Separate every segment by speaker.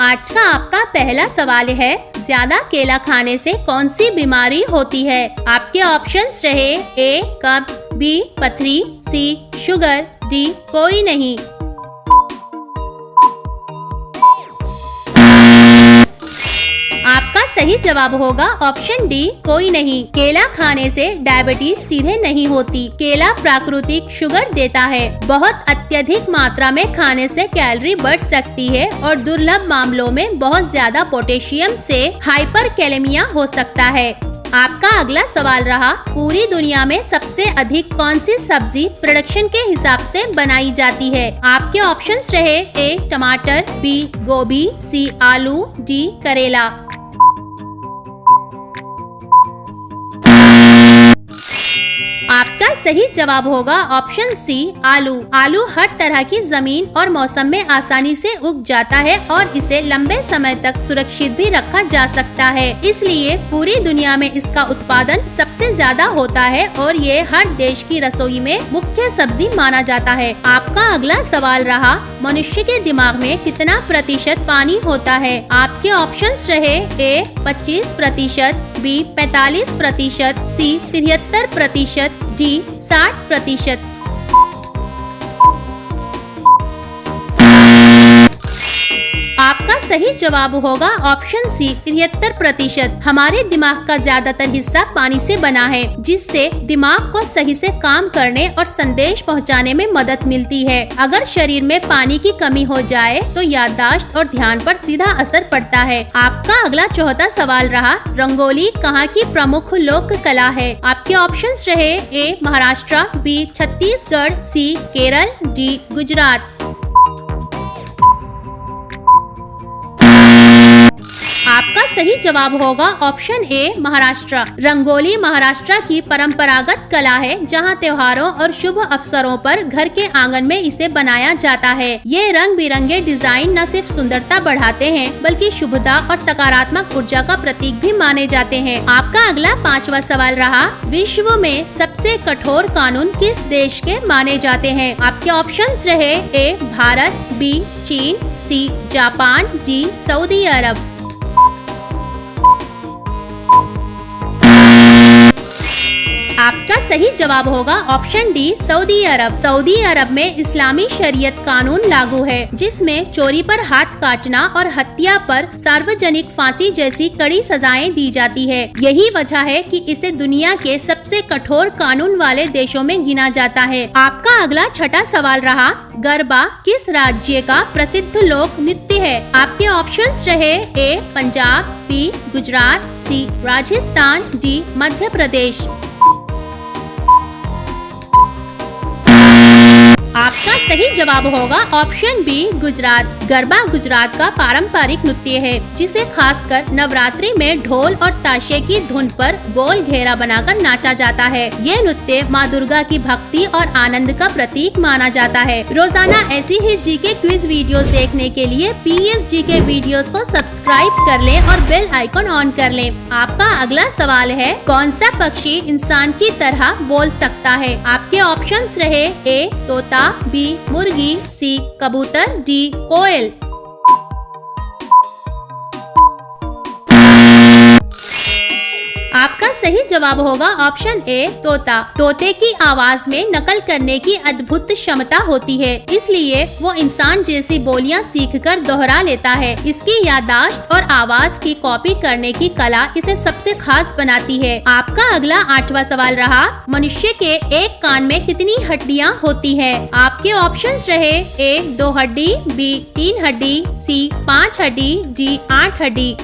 Speaker 1: आज का आपका पहला सवाल है, ज्यादा केला खाने से कौन सी बीमारी होती है? आपके ऑप्शंस रहे ए कब्ज, बी पथरी, सी शुगर, डी कोई नहीं। आपका सही जवाब होगा ऑप्शन डी कोई नहीं। केला खाने से डायबिटीज सीधे नहीं होती। केला प्राकृतिक शुगर देता है। बहुत अत्यधिक मात्रा में खाने से कैलोरी बढ़ सकती है और दुर्लभ मामलों में बहुत ज्यादा पोटेशियम से हाइपरकैलेमिया हो सकता है। आपका अगला सवाल रहा, पूरी दुनिया में सबसे अधिक कौन सी सब्जी प्रोडक्शन के हिसाब से बनाई जाती है? आपके ऑप्शंस रहे ए टमाटर, बी गोभी, सी आलू, डी करेला। आपका सही जवाब होगा ऑप्शन सी आलू। आलू हर तरह की जमीन और मौसम में आसानी से उग जाता है और इसे लंबे समय तक सुरक्षित भी रखा जा सकता है। इसलिए पूरी दुनिया में इसका उत्पादन सबसे ज्यादा होता है और ये हर देश की रसोई में मुख्य सब्जी माना जाता है। आपका अगला सवाल रहा, मनुष्य के दिमाग में कितना प्रतिशत पानी होता है? आपके ऑप्शंस रहे ए 25%, बी 45%, सी 73%, डी 60%। आपका सही जवाब होगा ऑप्शन सी 73%। हमारे दिमाग का ज्यादातर हिस्सा पानी से बना है, जिससे दिमाग को सही से काम करने और संदेश पहुंचाने में मदद मिलती है। अगर शरीर में पानी की कमी हो जाए तो याददाश्त और ध्यान पर सीधा असर पड़ता है। आपका अगला चौथा सवाल रहा, रंगोली कहाँ की प्रमुख लोक कला है? आपके ऑप्शंस रहे ए महाराष्ट्र, बी छत्तीसगढ़, सी केरल, डी गुजरात। आपका सही जवाब होगा ऑप्शन ए महाराष्ट्र। रंगोली महाराष्ट्र की परंपरागत कला है, जहां त्योहारों और शुभ अवसरों पर घर के आंगन में इसे बनाया जाता है। ये रंग बिरंगे डिजाइन न सिर्फ सुंदरता बढ़ाते हैं, बल्कि शुभता और सकारात्मक ऊर्जा का प्रतीक भी माने जाते हैं। आपका अगला पांचवा सवाल रहा, विश्व में सबसे कठोर कानून किस देश के माने जाते हैं? आपके ऑप्शंस रहे ए भारत, बी चीन, सी जापान, डी सऊदी अरब। आपका सही जवाब होगा ऑप्शन डी सऊदी अरब। सऊदी अरब में इस्लामी शरीयत कानून लागू है, जिसमें चोरी पर हाथ काटना और हत्या पर सार्वजनिक फांसी जैसी कड़ी सजाएं दी जाती है। यही वजह है कि इसे दुनिया के सबसे कठोर कानून वाले देशों में गिना जाता है। आपका अगला छठा सवाल रहा, गरबा किस राज्य का प्रसिद्ध लोक नृत्य है? आपके ऑप्शंस रहे ए पंजाब, बी गुजरात, सी राजस्थान, डी मध्य प्रदेश। आपका सही जवाब होगा ऑप्शन बी गुजरात। गरबा गुजरात का पारंपरिक नृत्य है, जिसे खासकर नवरात्रि में ढोल और ताशे की धुन पर गोल घेरा बनाकर नाचा जाता है। ये नृत्य माँ दुर्गा की भक्ति और आनंद का प्रतीक माना जाता है। रोजाना ऐसी ही जीके क्विज वीडियोस देखने के लिए PS के वीडियोस को सब्सक्राइब कर लें और बेल आइकन ऑन कर लें। आपका अगला सवाल है, कौन सा पक्षी इंसान की तरह बोल सकता है? आपके ऑप्शंस रहे ए तोता, बी मुर्गी, सी कबूतर, डी कोयल। आपका सही जवाब होगा ऑप्शन ए तोता। तोते की आवाज में नकल करने की अद्भुत क्षमता होती है, इसलिए वो इंसान जैसी बोलियां सीखकर दोहरा लेता है। इसकी याददाश्त और आवाज की कॉपी करने की कला इसे सबसे खास बनाती है। आपका अगला आठवां सवाल रहा, मनुष्य के एक कान में कितनी हड्डियां होती है? आपके ऑप्शंस रहे ए 2 हड्डी, बी 3 हड्डी, सी 5 हड्डी, डी 8 हड्डी।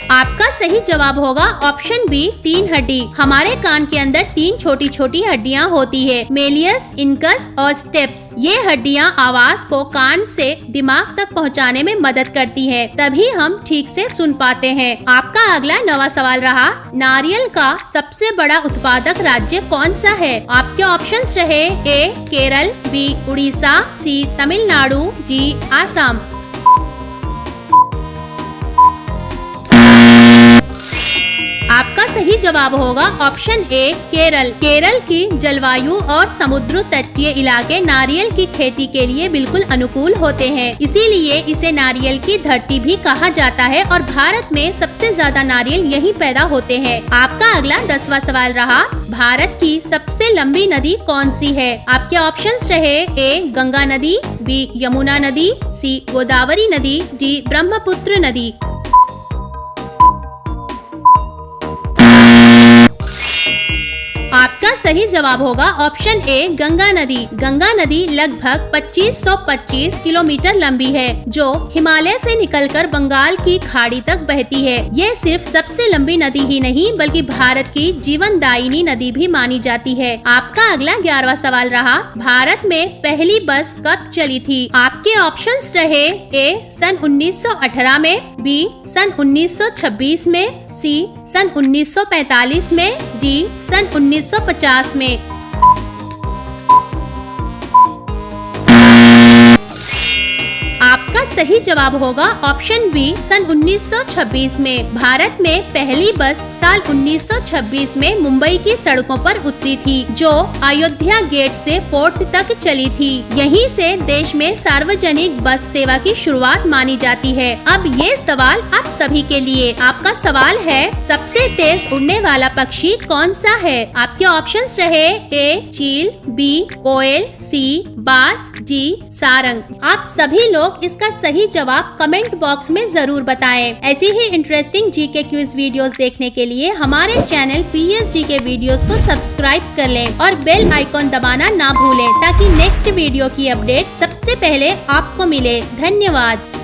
Speaker 1: आपका सही जवाब होगा ऑप्शन बी 3 हड्डी। हमारे कान के अंदर 3 छोटी छोटी हड्डियां होती है, मेलियस, इनकस और स्टेप्स। ये हड्डियां आवाज को कान से दिमाग तक पहुंचाने में मदद करती हैं, तभी हम ठीक से सुन पाते हैं। आपका अगला 9वां सवाल रहा, नारियल का सबसे बड़ा उत्पादक राज्य कौन सा है? आपके ऑप्शंस रहे ए केरल, बी उड़ीसा, सी तमिलनाडु, डी आसाम। आपका सही जवाब होगा ऑप्शन ए केरल। केरल की जलवायु और समुद्र तटीय इलाके नारियल की खेती के लिए बिल्कुल अनुकूल होते हैं, इसीलिए इसे नारियल की धरती भी कहा जाता है और भारत में सबसे ज्यादा नारियल यहीं पैदा होते हैं। आपका अगला 10वां सवाल रहा, भारत की सबसे लंबी नदी कौन सी है? आपके ऑप्शंस रहे ए गंगा नदी, बी यमुना नदी, सी गोदावरी नदी, डी ब्रह्मपुत्र नदी। आपका सही जवाब होगा ऑप्शन ए गंगा नदी। गंगा नदी लगभग 2525 किलोमीटर लंबी है, जो हिमालय से निकलकर बंगाल की खाड़ी तक बहती है। ये सिर्फ सबसे लंबी नदी ही नहीं बल्कि भारत की जीवनदायिनी नदी भी मानी जाती है। आपका अगला 11वां सवाल रहा, भारत में पहली बस कब चली थी? आपके ऑप्शंस रहे ए सन 1918 में, बी सन 1926 में, सी सन 1945 में, डी सन 1950 में। आपका सही जवाब होगा ऑप्शन बी सन 1926 में। भारत में पहली बस साल 1926 में मुंबई की सड़कों पर उतरी थी, जो अयोध्या गेट से फोर्ट तक चली थी। यहीं से देश में सार्वजनिक बस सेवा की शुरुआत मानी जाती है। अब ये सवाल आप सभी के लिए। आपका सवाल है, सबसे तेज उड़ने वाला पक्षी कौन सा है? आपके ऑप्शंस रहे ए चील, बी कोयल, सी बाज, डी सारंग। आप सभी लोग इसका सही जवाब कमेंट बॉक्स में जरूर बताएं। ऐसी ही इंटरेस्टिंग जीके क्विज वीडियोस देखने के लिए हमारे चैनल PS जीके वीडियोस को सब्सक्राइब कर लें और बेल आइकॉन दबाना ना भूलें, ताकि नेक्स्ट वीडियो की अपडेट सबसे पहले आपको मिले। धन्यवाद।